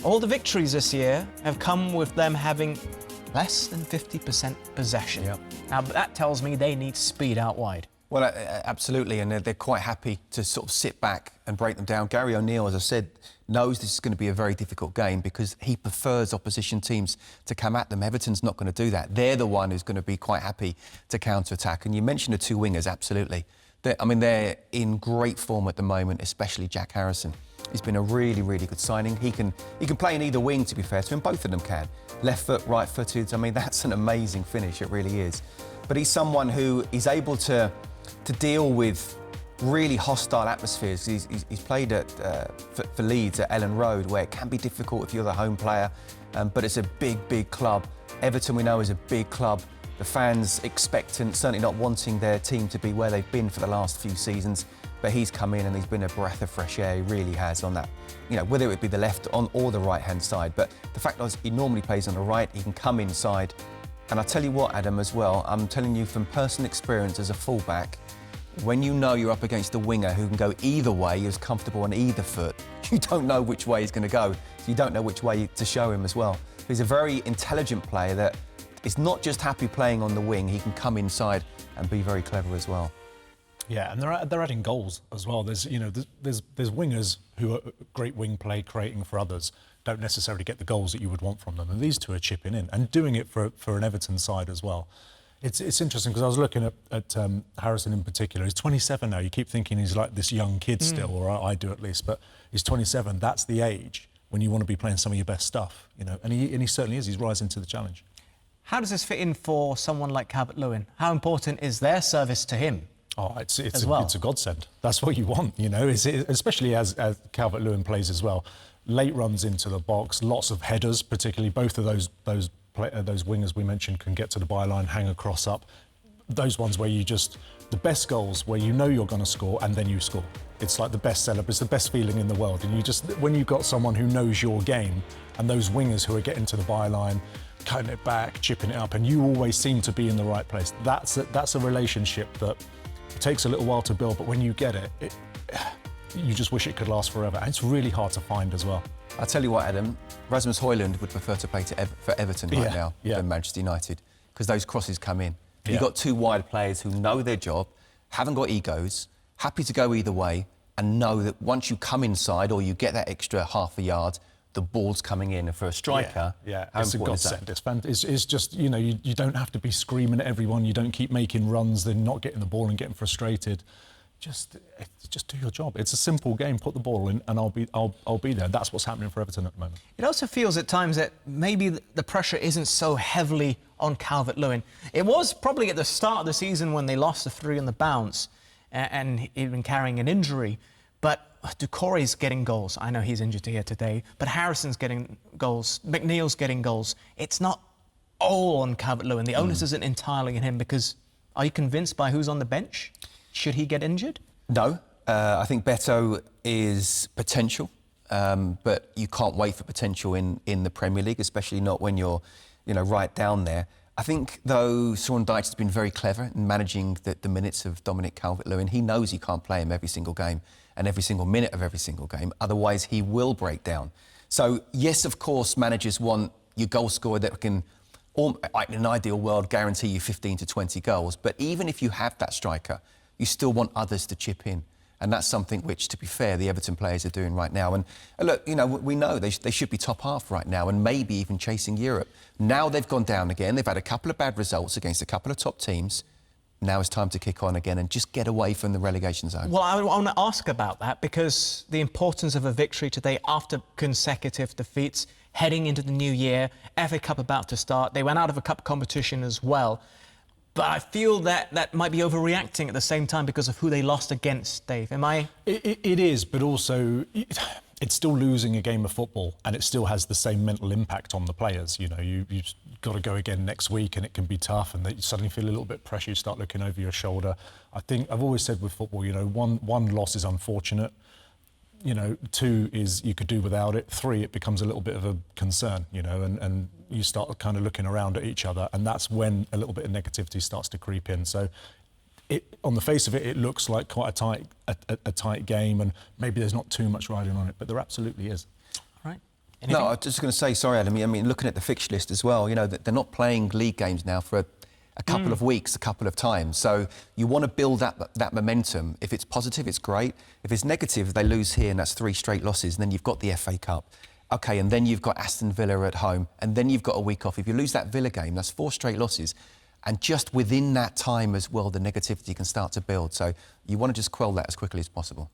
All the victories this year have come with them having less than 50% possession. Yep. Now, that tells me they need speed out wide. Well, absolutely, and they're quite happy to sort of sit back and break them down. Gary O'Neill, as I said, knows this is going to be a very difficult game because he prefers opposition teams to come at them. Everton's not going to do that. They're the one who's going to be quite happy to counter-attack. And you mentioned the two wingers, absolutely. They're in great form at the moment, especially Jack Harrison. He's been a really, really good signing. He can play in either wing, to be fair to him. Both of them can. Left foot, right-footed. I mean, that's an amazing finish, it really is. But he's someone who is able to deal with really hostile atmospheres. He's played for Leeds at Ellen Road, where it can be difficult if you're the home player, but it's a big, big club. Everton, we know, is a big club. The fans expectant, certainly not wanting their team to be where they've been for the last few seasons. But he's come in and he's been a breath of fresh air. He really has on that, whether it be the left on or the right-hand side. But the fact is, he normally plays on the right. He can come inside. And I tell you what, Adam, as well, I'm telling you from personal experience as a fullback, when you know you're up against a winger who can go either way, who's comfortable on either foot, you don't know which way he's going to go. So you don't know which way to show him as well. He's a very intelligent player that is not just happy playing on the wing. He can come inside and be very clever as well. Yeah, and they're adding goals as well. There's wingers who are great wing play, creating for others, don't necessarily get the goals that you would want from them. And these two are chipping in and doing it for an Everton side as well. It's interesting because I was looking at Harrison in particular. He's 27 now. You keep thinking he's like this young kid still, or I do at least, but he's 27. That's the age when you want to be playing some of your best stuff, and he certainly is. He's rising to the challenge. How does this fit in for someone like Calvert-Lewin? How important is their service to him? Oh, it's a godsend. That's what you want, especially as Calvert-Lewin plays as well. Late runs into the box, lots of headers, particularly both of those wingers we mentioned can get to the byline, hang a cross up. Those ones where the best goals where you're going to score and then you score. It's like the best it's the best feeling in the world. And when you've got someone who knows your game and those wingers who are getting to the byline, cutting it back, chipping it up, and you always seem to be in the right place. That's a relationship that takes a little while to build, but when you get it, you just wish it could last forever. And it's really hard to find as well. I'll tell you what, Adam, Rasmus Højlund would prefer to play for Everton right now than Manchester United, because those crosses come in. You've got two wide players who know their job, haven't got egos, happy to go either way, and know that once you come inside or you get that extra half a yard, the ball's coming in. And for a striker, it's a godsend. It's just, you don't have to be screaming at everyone. You don't keep making runs, then not getting the ball and getting frustrated. Just do your job. It's a simple game. Put the ball in, and I'll be there. That's what's happening for Everton at the moment. It also feels at times that maybe the pressure isn't so heavily on Calvert-Lewin. It was probably at the start of the season when they lost the 3 on the bounce, and he'd been carrying an injury. But Doucouré's getting goals. I know he's injured here today, but Harrison's getting goals. McNeil's getting goals. It's not all on Calvert-Lewin. The onus isn't entirely on him, because are you convinced by who's on the bench? Should he get injured? No. I think Beto is potential, but you can't wait for potential in the Premier League, especially not when you're, right down there. I think, though, Sean Dyche has been very clever in managing the minutes of Dominic Calvert-Lewin. He knows he can't play him every single game and every single minute of every single game. Otherwise, he will break down. So, yes, of course, managers want your goal scorer that can, in an ideal world, guarantee you 15 to 20 goals. But even if you have that striker, you still want others to chip in. And that's something which, to be fair, the Everton players are doing right now. And look, we know they should be top half right now and maybe even chasing Europe. Now they've gone down again. They've had a couple of bad results against a couple of top teams. Now it's time to kick on again and just get away from the relegation zone. Well, I want to ask about that, because the importance of a victory today after consecutive defeats, heading into the new year, FA Cup about to start. They went out of a cup competition as well. But I feel that might be overreacting at the same time because of who they lost against, Dave. Am I? It is, but also it's still losing a game of football, and it still has the same mental impact on the players. You've got to go again next week, and it can be tough, and you suddenly feel a little bit pressure. You start looking over your shoulder. I think I've always said with football, one loss is unfortunate. 2 is you could do without it. 3, it becomes a little bit of a concern, and you start kind of looking around at each other, and that's when a little bit of negativity starts to creep in. So, on the face of it, it looks like quite a tight game, and maybe there's not too much riding on it, but there absolutely is. All right. Anything? No, I was just going to say, sorry, Adam, I mean, looking at the fixture list as well, you know, they're not playing league games now for a couple of weeks, a couple of times. So you want to build that momentum. If it's positive, it's great. If it's negative, they lose here and that's 3 straight losses, and then you've got the FA Cup. OK, and then you've got Aston Villa at home, and then you've got a week off. If you lose that Villa game, that's 4 straight losses. And just within that time as well, the negativity can start to build. So you want to just quell that as quickly as possible.